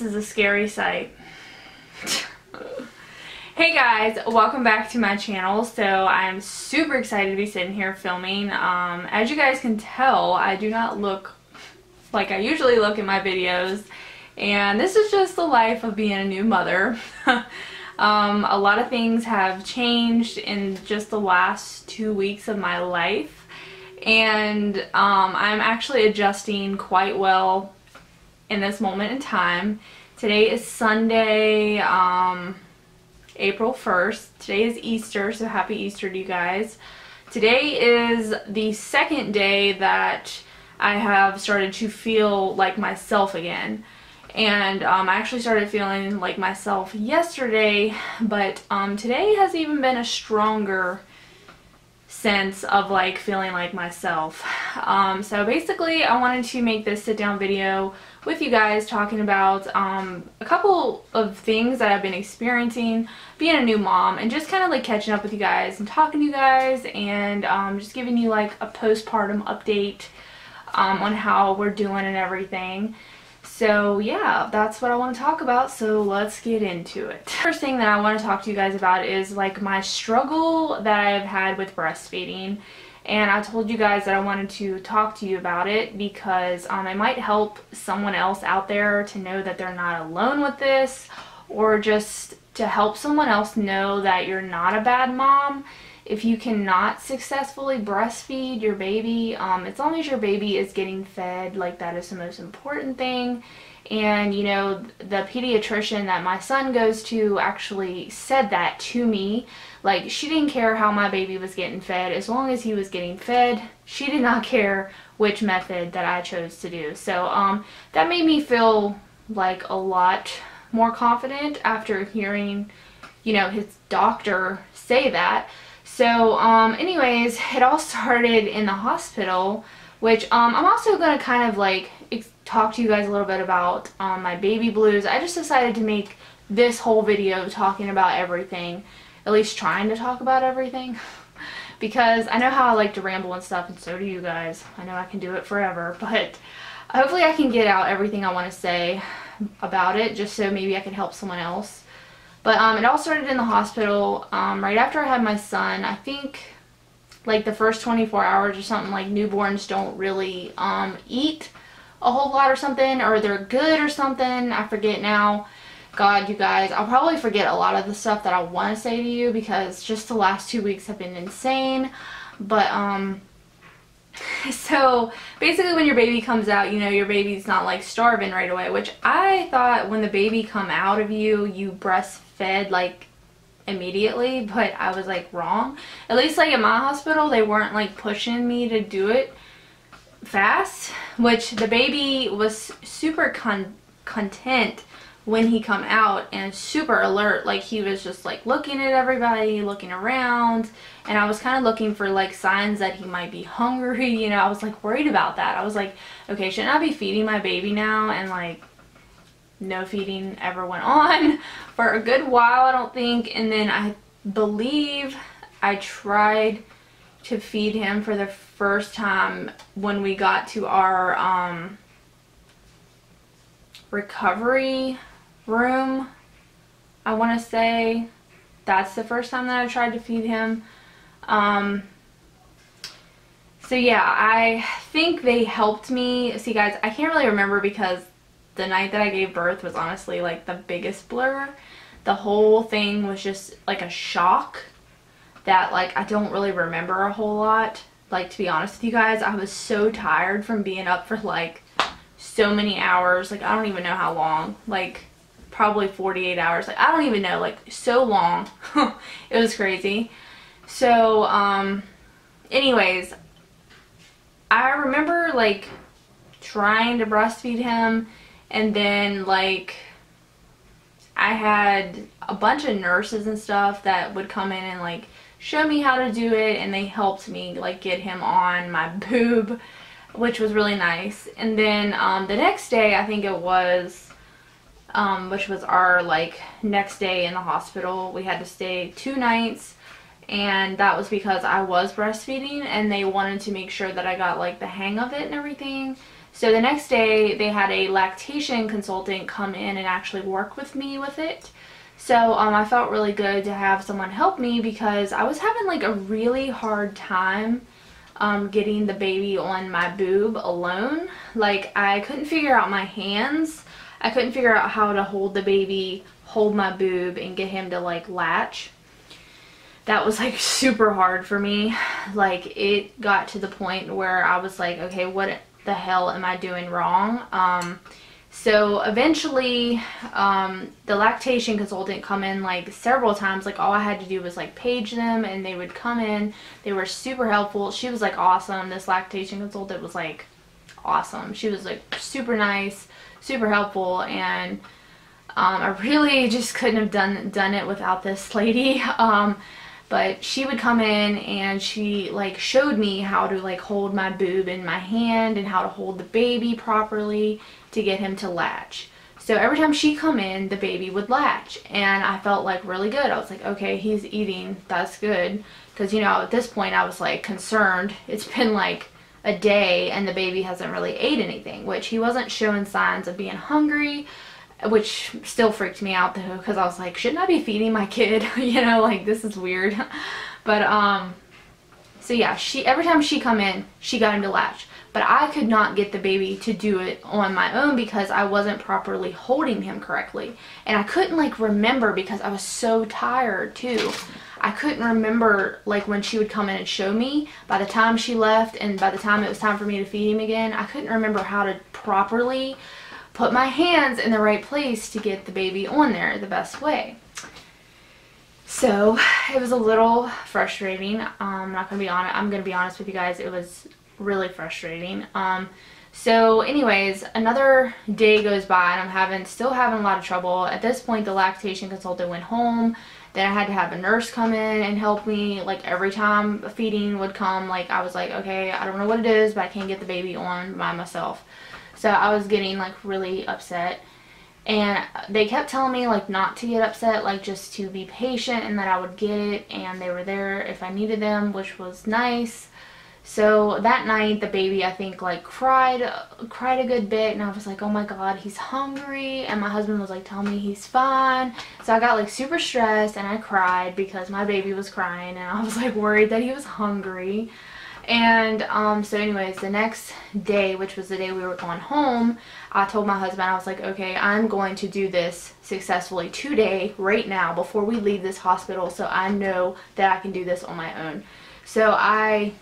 is a scary sight. Hey guys, welcome back to my channel. So I'm super excited to be sitting here filming. As you guys can tell, I do not look like I usually look in my videos, and this is just the life of being a new mother. A lot of things have changed in just the last 2 weeks of my life, and I'm actually adjusting quite well in this moment in time. Today is Sunday, April 1st. Today is Easter, so happy Easter to you guys. Today is the second day that I have started to feel like myself again. And I actually started feeling like myself yesterday, but today has even been a stronger sense of like feeling like myself. So basically I wanted to make this sit down video with you guys talking about a couple of things that I've been experiencing being a new mom, and just kind of like catching up with you guys and talking to you guys, and just giving you like a postpartum update on how we're doing and everything. So yeah, that's what I want to talk about, so let's get into it. First thing that I want to talk to you guys about is like my struggle that I've had with breastfeeding. And I told you guys that I wanted to talk to you about it because it might help someone else out there to know that they're not alone with this, or just to help someone else know that you're not a bad mom if you cannot successfully breastfeed your baby. As long as your baby is getting fed, like that is the most important thing. And you know, the pediatrician that my son goes to actually said that to me. Like, she didn't care how my baby was getting fed. As long as he was getting fed, she did not care which method that I chose to do. So that made me feel like a lot more confident after hearing, you know, his doctor say that. So anyways, it all started in the hospital, which I'm also going to kind of like talk to you guys a little bit about my baby blues. I just decided to make this whole video talking about everything, at least trying to talk about everything, because I know how I like to ramble and stuff, and so do you guys. I know I can do it forever, but hopefully I can get out everything I want to say about it, just so maybe I can help someone else. But it all started in the hospital right after I had my son. I think like the first 24 hours or something. Like, newborns don't really eat a whole lot or something, or they're good or something. I forget now. God, you guys, I'll probably forget a lot of the stuff that I want to say to you because just the last 2 weeks have been insane. But so basically when your baby comes out, you know, your baby's not like starving right away, which I thought when the baby come out of you, you breastfed like immediately, but I was like wrong. At least like at my hospital, they weren't like pushing me to do it fast, which the baby was super content when he come out and super alert. Like, he was just like looking at everybody, looking around, and I was kind of looking for like signs that he might be hungry. You know, I was like worried about that. I was like, okay, shouldn't I be feeding my baby now? And like, no feeding ever went on for a good while, I don't think. And then I believe I tried to feed him for the first time when we got to our recovery room. I want to say that's the first time that I tried to feed him. So yeah, I think they helped me. See guys, I can't really remember because the night that I gave birth was honestly like the biggest blur. The whole thing was just like a shock that like I don't really remember a whole lot. Like, to be honest with you guys, I was so tired from being up for like so many hours. Like, I don't even know how long. Like, probably 48 hours. Like, I don't even know. Like, so long. It was crazy. So anyways, I remember like trying to breastfeed him, and then like I had a bunch of nurses and stuff that would come in and like show me how to do it, and they helped me like get him on my boob, which was really nice. And then the next day, I think it was which was our like next day in the hospital, we had to stay 2 nights, and that was because I was breastfeeding and they wanted to make sure that I got like the hang of it and everything. So the next day they had a lactation consultant come in and actually work with me with it. So I felt really good to have someone help me because I was having like a really hard time getting the baby on my boob alone. Like I couldn't figure out my hands. I couldn't figure out how to hold the baby, hold my boob, and get him to like latch. That was like super hard for me. Like it got to the point where I was like, okay, what the hell am I doing wrong? So eventually the lactation consultant come in like several times. Like all I had to do was like page them and they would come in. They were super helpful. She was like awesome. This lactation consultant was like awesome. She was like super nice, super helpful, and I really just couldn't have done it without this lady. But she would come in and she like showed me how to like hold my boob in my hand and how to hold the baby properly to get him to latch. So every time she come in, the baby would latch, and I felt like really good. I was like, okay, he's eating, that's good. Because, you know, at this point I was like concerned. It's been like a day and the baby hasn't really ate anything, which he wasn't showing signs of being hungry, which still freaked me out though, because I was like, shouldn't I be feeding my kid? You know, like this is weird. But so yeah, every time she come in, she got him to latch, but I could not get the baby to do it on my own because I wasn't properly holding him correctly. And I couldn't like remember because I was so tired too. I couldn't remember like when she would come in and show me. By the time she left and by the time it was time for me to feed him again, I couldn't remember how to properly put my hands in the right place to get the baby on there the best way. So it was a little frustrating. I'm gonna be honest with you guys, it was really frustrating. So anyways, another day goes by and I'm still having a lot of trouble. At this point the lactation consultant went home. Then I had to have a nurse come in and help me. Like every time a feeding would come, like I was like, okay, I don't know what it is, but I can't get the baby on by myself. So I was getting like really upset, and they kept telling me like not to get upset, like just to be patient and that I would get it, and they were there if I needed them, which was nice. So that night the baby, I think, like cried a good bit, and I was like, oh my god, he's hungry, and my husband was like telling me he's fine. So I got like super stressed and I cried because my baby was crying and I was like worried that he was hungry. And so anyways, the next day, which was the day we were going home, I told my husband, I was like, okay, I'm going to do this successfully today, right now, before we leave this hospital, so I know that I can do this on my own. So I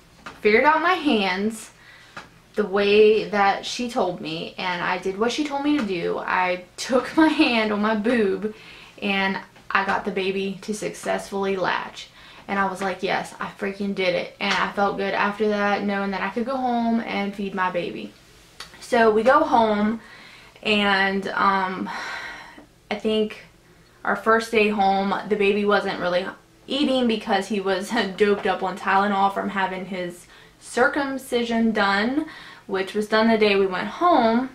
figured out my hands the way that she told me, and I did what she told me to do. I took my hand on my boob and I got the baby to successfully latch. And I was like, yes, I freaking did it. And I felt good after that, knowing that I could go home and feed my baby. So we go home, and I think our first day home, the baby wasn't really eating because he was doped up on Tylenol from having his circumcision done, which was done the day we went home.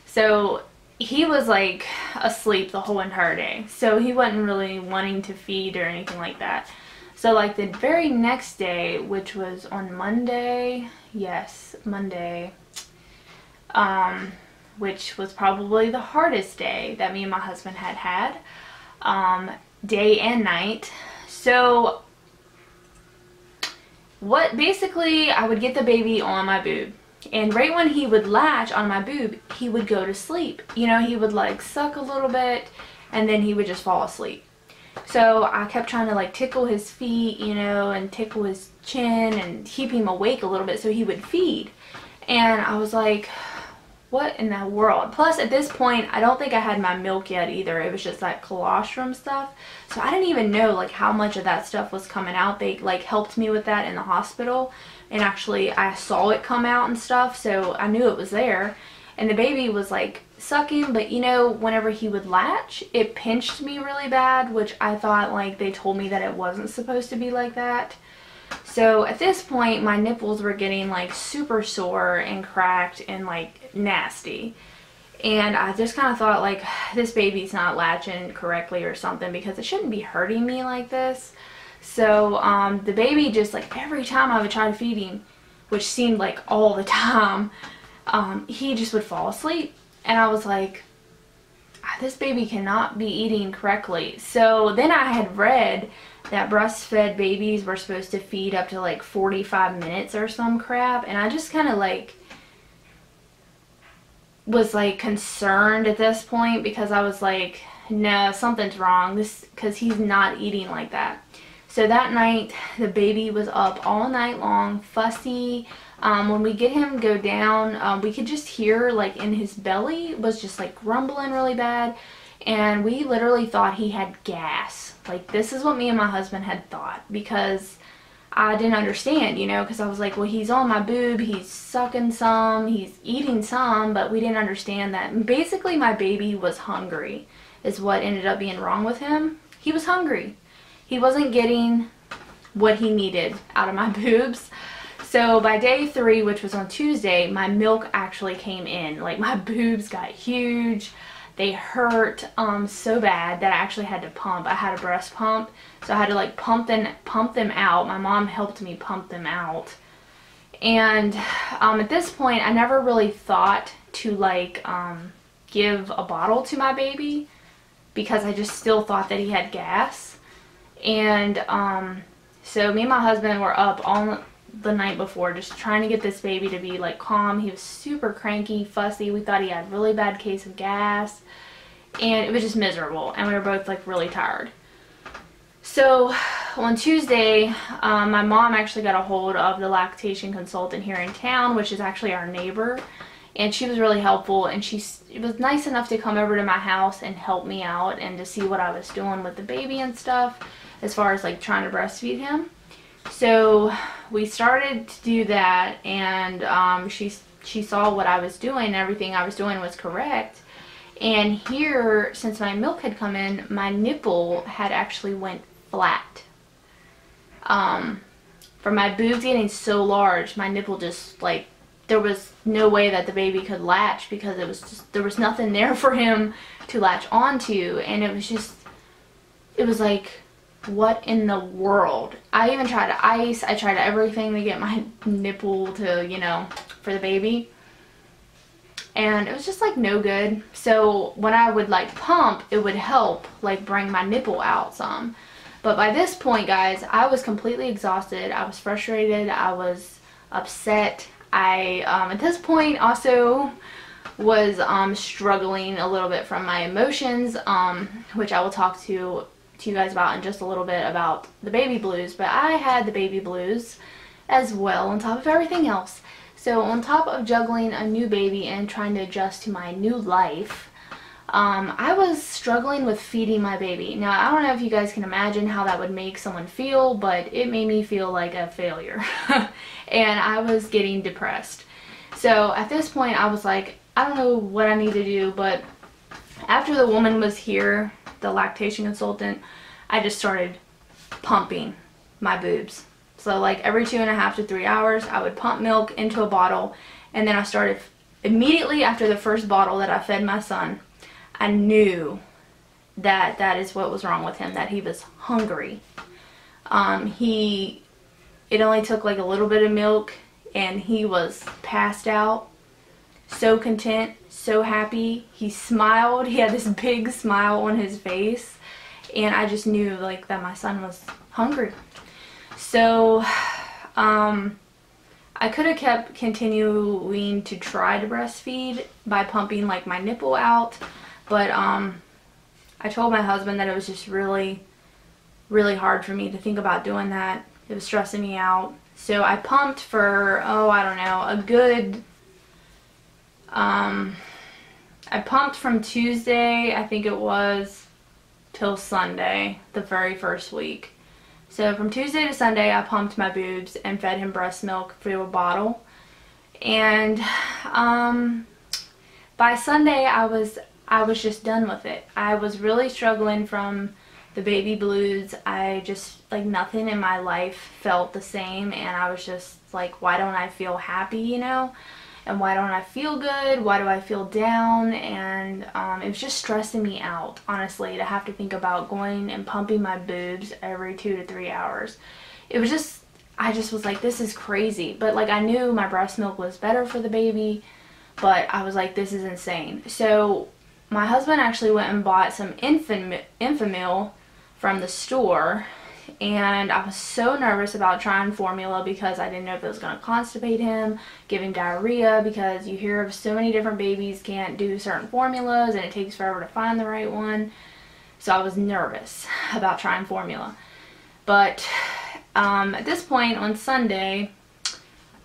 So he was like asleep the whole entire day. So he wasn't really wanting to feed or anything like that. So like the very next day, which was on Monday, yes, Monday, which was probably the hardest day that me and my husband had, day and night. So basically I would get the baby on my boob, and right when he would latch on my boob, he would go to sleep. You know, he would like suck a little bit and then he would just fall asleep. So I kept trying to like tickle his feet, you know, and tickle his chin and keep him awake a little bit so he would feed. And I was like, what in the world? Plus at this point, I don't think I had my milk yet either. It was just that colostrum stuff. So I didn't even know like how much of that stuff was coming out. They like helped me with that in the hospital. And actually I saw it come out and stuff. So I knew it was there. And the baby was like sucking, but you know, whenever he would latch, it pinched me really bad, which I thought like they told me that it wasn't supposed to be like that. So at this point my nipples were getting like super sore and cracked and like nasty, and I just kind of thought like, this baby's not latching correctly or something, because it shouldn't be hurting me like this. So the baby just like every time I would try to feed him, which seemed like all the time, he just would fall asleep. And I was like, this baby cannot be eating correctly. So then I had read that breastfed babies were supposed to feed up to like 45 minutes or some crap. And I just kind of like was like concerned at this point, because I was like, no, something's wrong, because he's not eating like that. So that night the baby was up all night long, fussy. When we get him go down, we could just hear like in his belly was just like grumbling really bad, and we literally thought he had gas. Like, this is what me and my husband had thought, because I didn't understand, you know, because I was like, well, he's on my boob, he's sucking some, he's eating some, but we didn't understand that. Basically, my baby was hungry is what ended up being wrong with him. He was hungry. He wasn't getting what he needed out of my boobs. So by day 3, which was on Tuesday, my milk actually came in. Like, my boobs got huge. They hurt so bad that I actually had to pump. I had a breast pump, so I had to like pump them out. My mom helped me pump them out. And at this point, I never really thought to like give a bottle to my baby, because I just still thought that he had gas. And so me and my husband were up all the night before just trying to get this baby to be like calm. He was super cranky, fussy. We thought he had a really bad case of gas, and it was just miserable, and we were both like really tired. So on Tuesday, my mom actually got a hold of the lactation consultant here in town, which is actually our neighbor, and she was really helpful, and it was nice enough to come over to my house and help me out and to see what I was doing with the baby and stuff, as far as like trying to breastfeed him. So we started to do that, and she saw what I was doing, and everything I was doing was correct. And here, since my milk had come in, my nipple had actually went flat. From my boobs getting so large, my nipple just like, there was no way that the baby could latch, because it was just, there was nothing there for him to latch onto, and it was like, what in the world? I even tried ice. I tried everything to get my nipple to, you know, for the baby, and it was just like no good. So when I would like pump, it would help like bring my nipple out some. But by this point, guys, I was completely exhausted. I was frustrated. I was upset. I at this point also was struggling a little bit from my emotions, which I will talk to you guys about in just a little bit, about the baby blues. But I had the baby blues as well on top of everything else. So on top of juggling a new baby and trying to adjust to my new life, I was struggling with feeding my baby. Now, I don't know if you guys can imagine how that would make someone feel, but it made me feel like a failure. And I was getting depressed. So at this point, I was like, I don't know what I need to do. But after the woman was here, the lactation consultant, I just started pumping my boobs. So like every 2.5 to 3 hours, I would pump milk into a bottle, and then I started immediately after the first bottle that I fed my son. I knew that that is what was wrong with him, that he was hungry. It only took like a little bit of milk, and he was passed out, so content, so happy. He smiled. He had this big smile on his face, and I just knew like that my son was hungry. So I could have kept continuing to try to breastfeed by pumping like my nipple out, but I told my husband that it was just really hard for me to think about doing that. It was stressing me out. So I pumped for, I don't know, a good, I pumped from Tuesday, I think it was, till Sunday, the very first week. So from Tuesday to Sunday, I pumped my boobs and fed him breast milk through a bottle. And by Sunday, I was just done with it. I was really struggling from the baby blues. I just, like, nothing in my life felt the same, and I was just like, why don't I feel happy, you know? And why don't I feel good? Why do I feel down? And it was just stressing me out, honestly, to have to think about going and pumping my boobs every 2 to 3 hours. It was just, I just was like, this is crazy. But like, I knew my breast milk was better for the baby. but I was like, this is insane. So my husband actually went and bought some Enfamil from the store, and I was so nervous about trying formula because I didn't know if it was going to constipate him, give him diarrhea, because you hear of so many different babies can't do certain formulas and it takes forever to find the right one. So I was nervous about trying formula. But at this point on Sunday,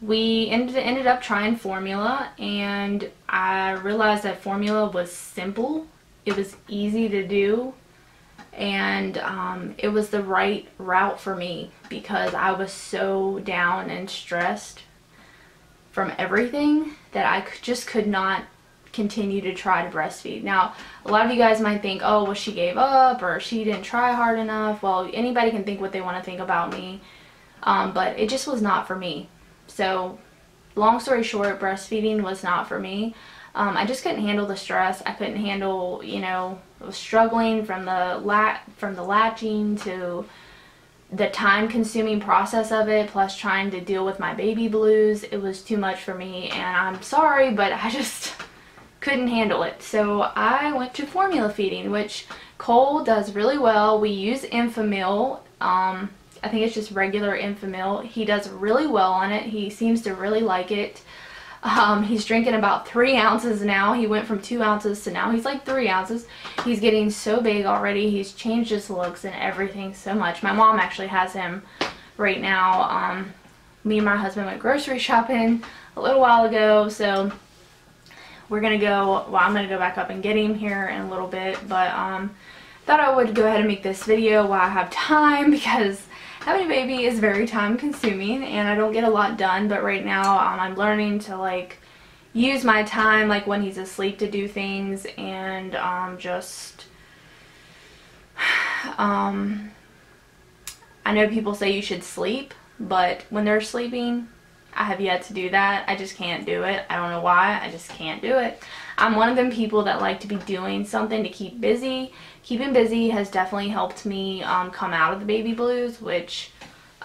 we ended up trying formula, and I realized that formula was simple. It was easy to do, and it was the right route for me because I was so down and stressed from everything that I just could not continue to try to breastfeed. Now, a lot of you guys might think, oh, well, she gave up or she didn't try hard enough. Well, anybody can think what they want to think about me, but it just was not for me. So long story short, breastfeeding was not for me. I just couldn't handle the stress. I couldn't handle, you know, I was struggling from the latching to the time consuming process of it, plus trying to deal with my baby blues. It was too much for me, and I'm sorry, but I just couldn't handle it. So I went to formula feeding, which Cole does really well. We use Enfamil. I think it's just regular Enfamil. He does really well on it. He seems to really like it. He's drinking about 3 ounces now. He went from 2 ounces to now he's like 3 ounces. He's getting so big already. He's changed his looks and everything so much. My mom actually has him right now. Me and my husband went grocery shopping a little while ago, so we're gonna go, well, I'm gonna go back up and get him here in a little bit, but thought I would go ahead and make this video while I have time, because having a baby is very time consuming and I don't get a lot done. But right now I'm learning to like use my time like when he's asleep to do things, and I know people say you should sleep, but when they're sleeping, I have yet to do that. I just can't do it. I don't know why. I just can't do it. I'm one of them people that like to be doing something to keep busy. Keeping busy has definitely helped me come out of the baby blues, which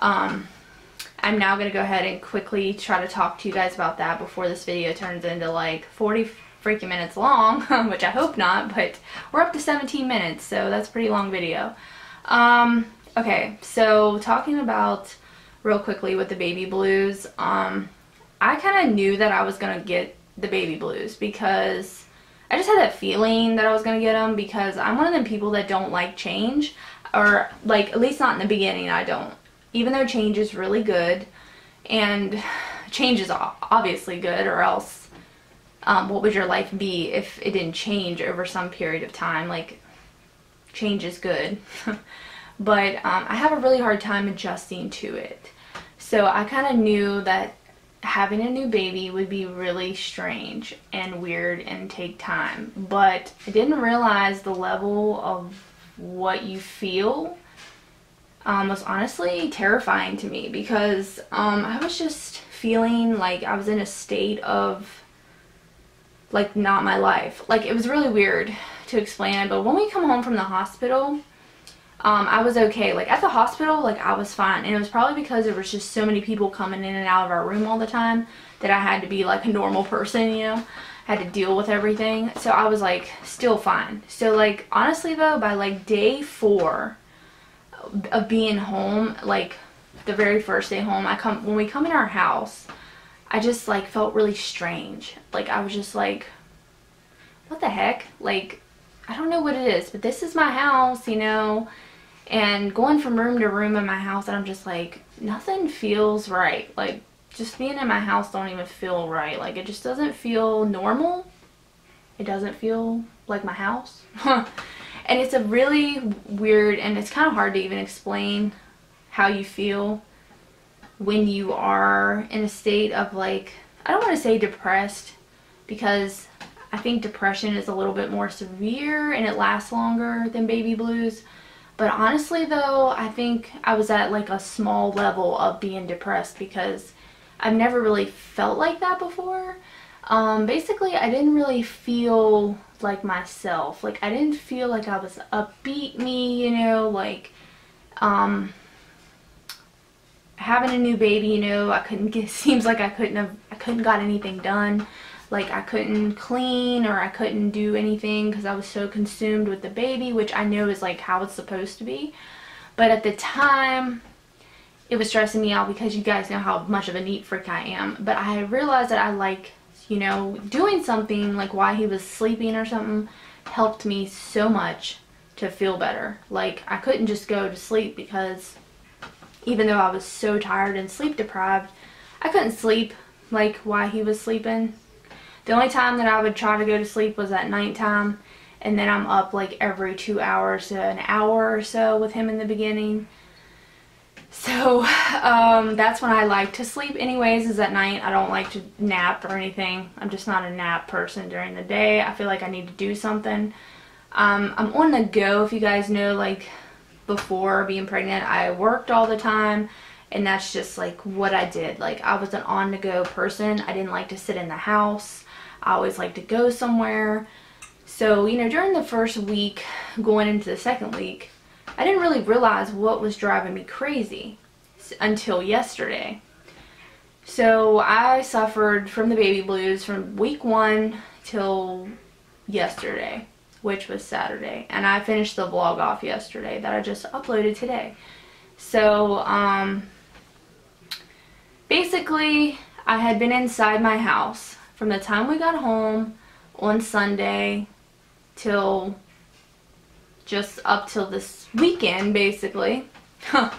I'm now going to go ahead and quickly try to talk to you guys about that before this video turns into like 40 freaking minutes long, which I hope not, but we're up to 17 minutes, so that's a pretty long video. Okay, so talking about real quickly with the baby blues, I kind of knew that I was going to get the baby blues because I just had that feeling that I was going to get them, because I'm one of them people that don't like change, or like at least not in the beginning. I don't, even though change is really good, and change is obviously good, or else what would your life be if it didn't change over some period of time? Like, change is good. But I have a really hard time adjusting to it. So I kind of knew that having a new baby would be really strange and weird and take time. But I didn't realize the level of what you feel was honestly terrifying to me, because I was just feeling like I was in a state of like not my life. Like, it was really weird to explain, but when we come home from the hospital, I was okay. Like, at the hospital, like, I was fine. And it was probably because there was just so many people coming in and out of our room all the time that I had to be like a normal person, you know. I had to deal with everything. So I was like still fine. So like, honestly though, by like day 4 of being home, like the very first day home, when we come in our house, I just like felt really strange. Like, I was just like, what the heck? Like, I don't know what it is, but this is my house, you know. And going from room to room in my house, and I'm just like, nothing feels right. Like, just being in my house don't even feel right. Like, it just doesn't feel normal. It doesn't feel like my house. And it's a really weird, and it's kind of hard to even explain how you feel when you are in a state of like, I don't want to say depressed, because I think depression is a little bit more severe and it lasts longer than baby blues. But honestly though, I think I was at like a small level of being depressed, because I've never really felt like that before. Basically, I didn't really feel like myself. Like, I didn't feel like I was upbeat me, you know, like, having a new baby, you know, seems like I couldn't got anything done. Like I couldn't clean or I couldn't do anything because I was so consumed with the baby, which I know is like how it's supposed to be. But at the time, it was stressing me out because you guys know how much of a neat freak I am. But I realized that I like, you know, doing something like while he was sleeping or something helped me so much to feel better. Like I couldn't just go to sleep because even though I was so tired and sleep deprived, I couldn't sleep like while he was sleeping. The only time that I would try to go to sleep was at nighttime, and then I'm up like every 2 hours to an hour or so with him in the beginning. So that's when I like to sleep anyways, is at night. I don't like to nap or anything. I'm just not a nap person during the day. I feel like I need to do something. I'm on the go. If you guys know, like before being pregnant, I worked all the time, and that's just like what I did. Like I was an on the go person. I didn't like to sit in the house. I always like to go somewhere. So, you know, during the first week going into the second week, I didn't really realize what was driving me crazy until yesterday. So I suffered from the baby blues from week 1 till yesterday, which was Saturday. And I finished the vlog off yesterday that I just uploaded today. So basically I had been inside my house from the time we got home on Sunday till just up till this weekend, basically. I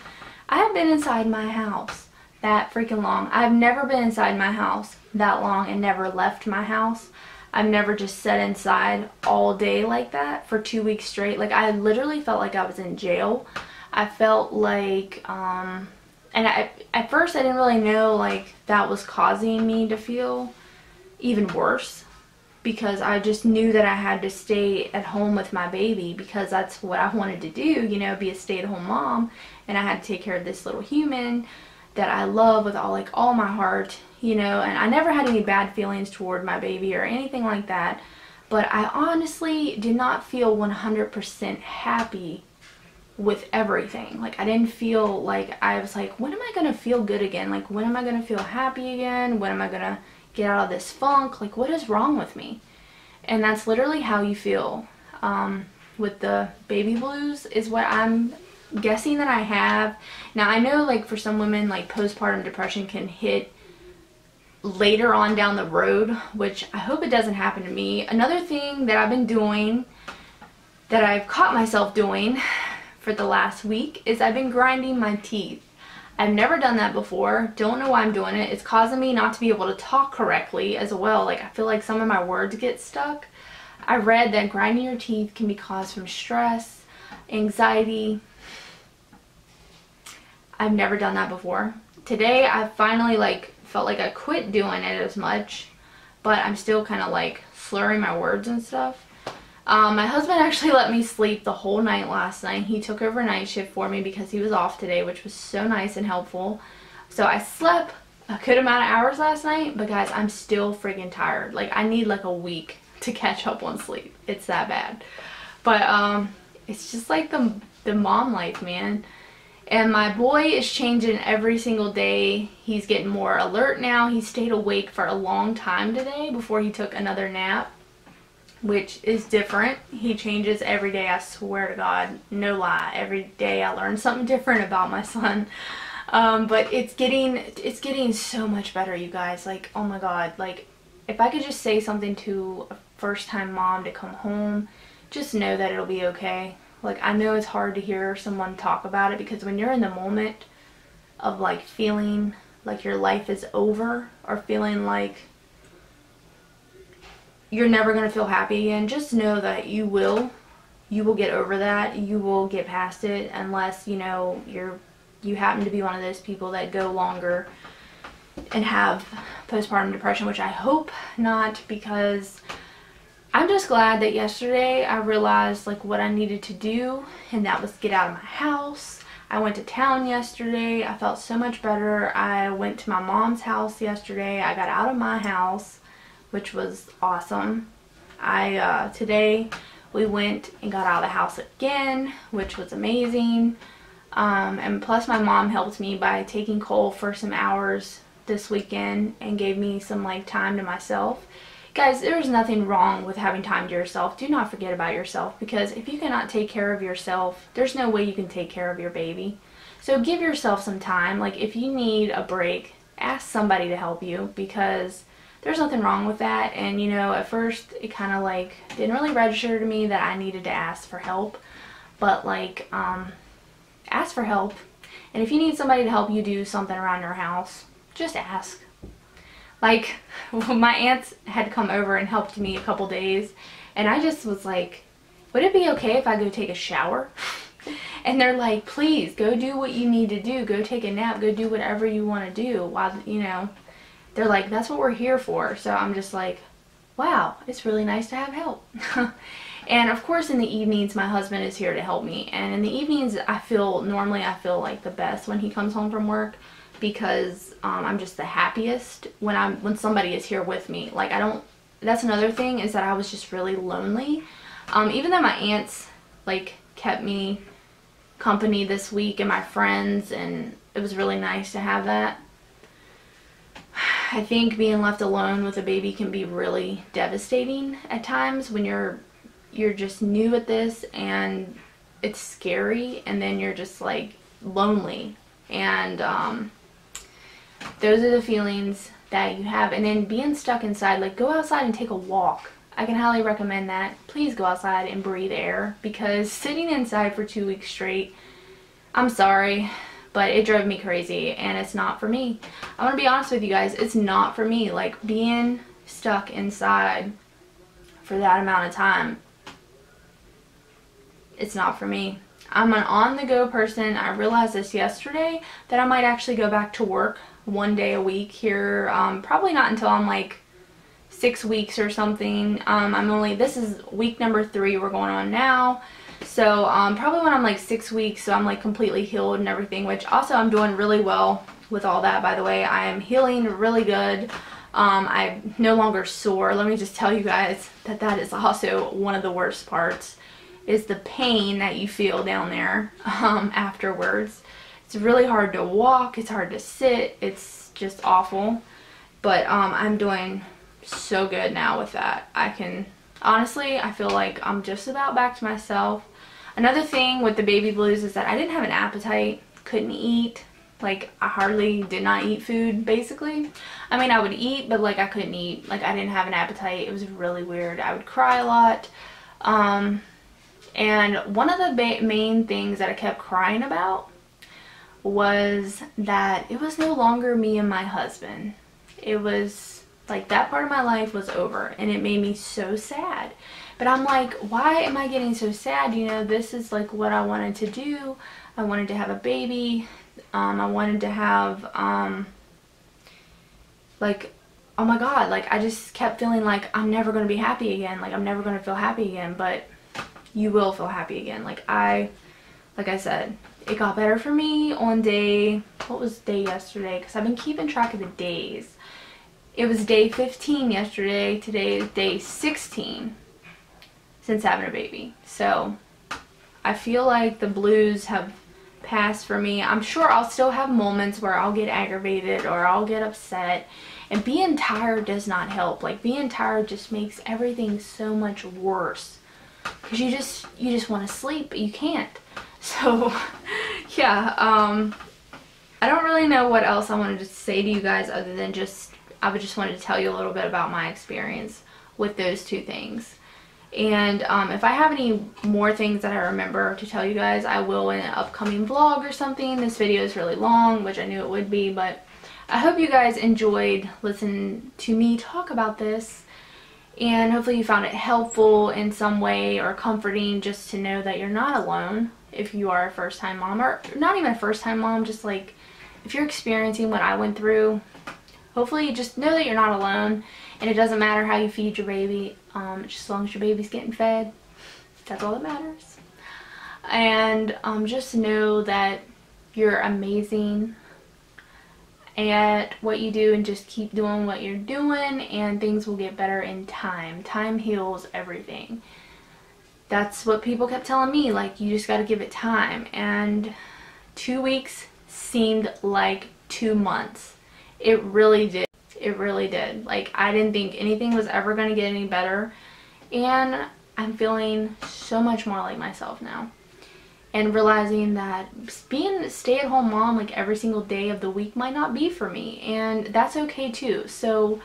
have been inside my house that freaking long. I've never been inside my house that long and never left my house. I've never just sat inside all day like that for 2 weeks straight. Like I literally felt like I was in jail. I felt like, and at first I didn't really know like that was causing me to feel even worse, because I just knew that I had to stay at home with my baby because that's what I wanted to do, you know, be a stay-at-home mom. And I had to take care of this little human that I love with all my heart, you know, and I never had any bad feelings toward my baby or anything like that. But I honestly did not feel 100% happy with everything. Like I didn't feel like, I was like, when am I going to feel good again? Like when am I going to feel happy again? When am I going to get out of this funk? Like what is wrong with me? And that's literally how you feel with the baby blues, is what I'm guessing that I have. Now I know like for some women like postpartum depression can hit later on down the road, which I hope it doesn't happen to me. Another thing that I've been doing, that I've caught myself doing for the last week, is I've been grinding my teeth. I've never done that before. Don't know why I'm doing it. It's causing me not to be able to talk correctly as well. Like I feel like some of my words get stuck. I read that grinding your teeth can be caused from stress, anxiety. I've never done that before. Today I finally like felt like I quit doing it as much, but I'm still kind of like slurring my words and stuff. My husband actually let me sleep the whole night last night. He took over night shift for me because he was off today, which was so nice and helpful. So I slept a good amount of hours last night, but guys, I'm still freaking tired. Like I need like a week to catch up on sleep. It's that bad. But it's just like the mom life, man. And my boy is changing every single day. He's getting more alert now. He stayed awake for a long time today before he took another nap, which is different. He changes every day, I swear to God, no lie. Every day I learn something different about my son. But it's getting so much better, you guys. Like, oh my God, like if I could just say something to a first-time mom to come home, just know that it'll be okay. Like I know it's hard to hear someone talk about it, because when you're in the moment of like feeling like your life is over, or feeling like you're never going to feel happy again, just know that you will get over that. You will get past it, unless, you know, you happen to be one of those people that go longer and have postpartum depression, which I hope not, because I'm just glad that yesterday I realized like what I needed to do, and that was get out of my house. I went to town yesterday. I felt so much better. I went to my mom's house yesterday. I got out of my house, which was awesome. Today we went and got out of the house again, which was amazing. And plus my mom helped me by taking Cole for some hours this weekend and gave me some like time to myself. Guys, there's nothing wrong with having time to yourself. Do not forget about yourself, because if you cannot take care of yourself, there's no way you can take care of your baby. So give yourself some time. Like, if you need a break, ask somebody to help you, because there's nothing wrong with that. And you know, at first it kind of like didn't really register to me that I needed to ask for help, but like ask for help. And if you need somebody to help you do something around your house, just ask. Like, my aunts had come over and helped me a couple days, and I just was like, would it be okay if I go take a shower? And they're like, please, go do what you need to do. Go take a nap. Go do whatever you want to do. While, you know, they're like, that's what we're here for. So I'm just like, wow, it's really nice to have help. And of course, in the evenings, my husband is here to help me. And in the evenings, normally I feel like the best when he comes home from work, because I'm just the happiest when somebody is here with me. Like, that's another thing, is that I was just really lonely. Even though my aunts like kept me company this week, and my friends, and it was really nice to have that. I think being left alone with a baby can be really devastating at times when you're just new at this, and it's scary, and then you're just like lonely, and those are the feelings that you have. And then being stuck inside, like, go outside and take a walk. I can highly recommend that. Please go outside and breathe air, because sitting inside for 2 weeks straight, I'm sorry, but it drove me crazy, and it's not for me. I want to be honest with you guys, it's not for me. Like, being stuck inside for that amount of time, it's not for me. I'm an on-the-go person. I realized this yesterday, that I might actually go back to work 1 day a week here. Probably not until I'm like 6 weeks or something. This is week number 3 we're going on now. So probably when I'm like 6 weeks, so I'm like completely healed and everything, which also I'm doing really well with all that, by the way. I am healing really good. I'm no longer sore. Let me just tell you guys that is also one of the worst parts, is the pain that you feel down there afterwards. It's really hard to walk, it's hard to sit, it's just awful. But I'm doing so good now with that. Honestly, I feel like I'm just about back to myself. Another thing with the baby blues is that I didn't have an appetite, couldn't eat. Like, I did not eat food, basically. I mean, I would eat, but like I couldn't eat. Like, I didn't have an appetite. It was really weird. I would cry a lot. And one of the main things that I kept crying about was that it was no longer me and my husband. It was like that part of my life was over, and it made me so sad. But I'm like, why am I getting so sad? You know, this is like what I wanted to do. I wanted to have a baby. I wanted to have, like, oh my God, like, I just kept feeling like I'm never going to be happy again. Like, I'm never going to feel happy again. But you will feel happy again. Like I said, it got better for me on what was day yesterday? Because I've been keeping track of the days. It was day 15 yesterday. Today is day 16 since having a baby. So I feel like the blues have passed for me. I'm sure I'll still have moments where I'll get aggravated or I'll get upset. And being tired does not help. Like, being tired just makes everything so much worse. Because you just want to sleep, but you can't. So, yeah, I don't really know what else I wanted to say to you guys other than I just wanted to tell you a little bit about my experience with those two things. And if I have any more things that I remember to tell you guys, I will in an upcoming vlog or something. This video is really long, which I knew it would be, but I hope you guys enjoyed listening to me talk about this. And hopefully you found it helpful in some way, or comforting, just to know that you're not alone if you are a first-time mom, or not even a first-time mom, just like if you're experiencing what I went through. Hopefully you just know that you're not alone, and it doesn't matter how you feed your baby, just as long as your baby's getting fed, that's all that matters. And just know that you're amazing at what you do, and just keep doing what you're doing, and things will get better in time. Time heals everything. That's what people kept telling me, like, you just got to give it time. And 2 weeks seemed like 2 months. It really did. It really did. Like, I didn't think anything was ever going to get any better. And I'm feeling so much more like myself now. And realizing that being a stay-at-home mom like every single day of the week might not be for me. And that's okay too. So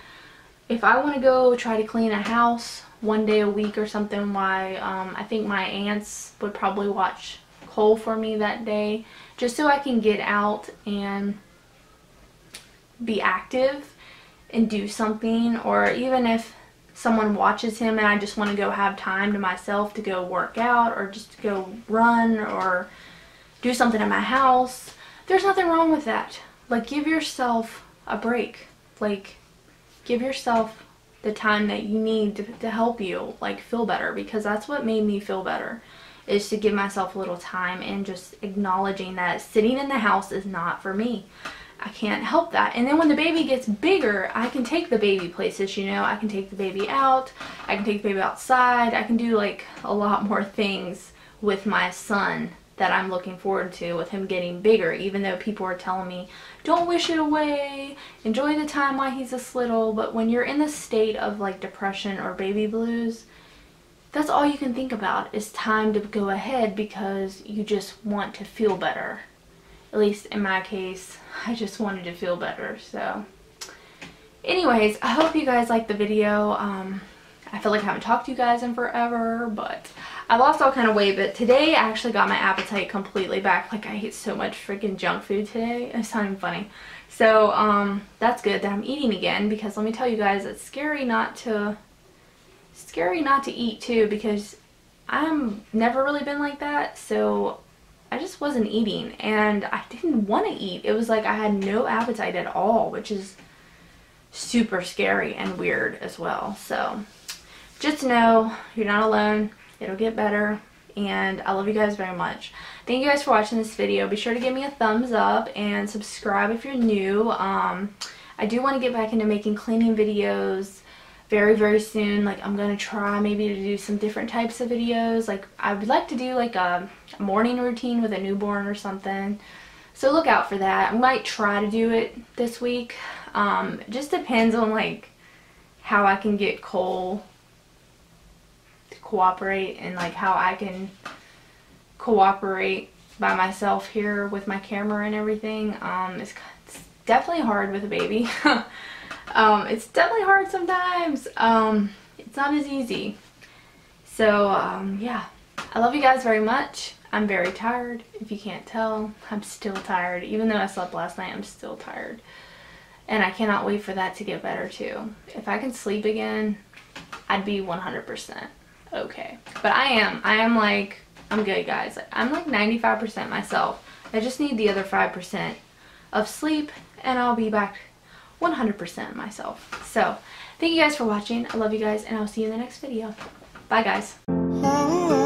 if I want to go try to clean a house one day a week or something, why I think my aunts would probably watch Cole for me that day, just so I can get out and be active and do something. Or even if someone watches him and I just want to go have time to myself to go work out or just to go run or do something at my house, there's nothing wrong with that. Like, give yourself a break. Like, give yourself the time that you need to help you like feel better, because that's what made me feel better, is to give myself a little time and just acknowledging that sitting in the house is not for me. I can't help that. And then when the baby gets bigger, I can take the baby places, you know. I can take the baby out, I can take the baby outside, I can do like a lot more things with my son that I'm looking forward to with him getting bigger, even though people are telling me, don't wish it away, enjoy the time while he's this little. But when you're in the state of like depression or baby blues, that's all you can think about is time to go ahead, because you just want to feel better. At least in my case, I just wanted to feel better. So anyways, I hope you guys liked the video. I feel like I haven't talked to you guys in forever, but I lost all kind of weight. But today I actually got my appetite completely back. Like, I ate so much freaking junk food today. It's not even funny. So that's good that I'm eating again, because let me tell you guys, it's scary not to eat too, because I'm never really been like that. So I just wasn't eating, and I didn't want to eat. It was like I had no appetite at all, which is super scary and weird as well. So just know you're not alone. It'll get better, and I love you guys very much. Thank you guys for watching this video. Be sure to give me a thumbs up and subscribe if you're new. I do want to get back into making cleaning videos very, very soon. Like, I'm gonna try maybe to do some different types of videos. Like, I would like to do like a morning routine with a newborn or something, so look out for that. I might try to do it this week. It just depends on like how I can get Cole to cooperate, and like how I can cooperate by myself here with my camera and everything. It's definitely hard with a baby. It's definitely hard sometimes. It's not as easy. So yeah, I love you guys very much. I'm very tired. If you can't tell, I'm still tired. Even though I slept last night, I'm still tired. And I cannot wait for that to get better too. If I can sleep again, I'd be 100% okay. But I am like, I'm good, guys. I'm like 95% myself. I just need the other 5% of sleep, and I'll be back 100% myself. So thank you guys for watching. I love you guys, and I'll see you in the next video. Bye, guys.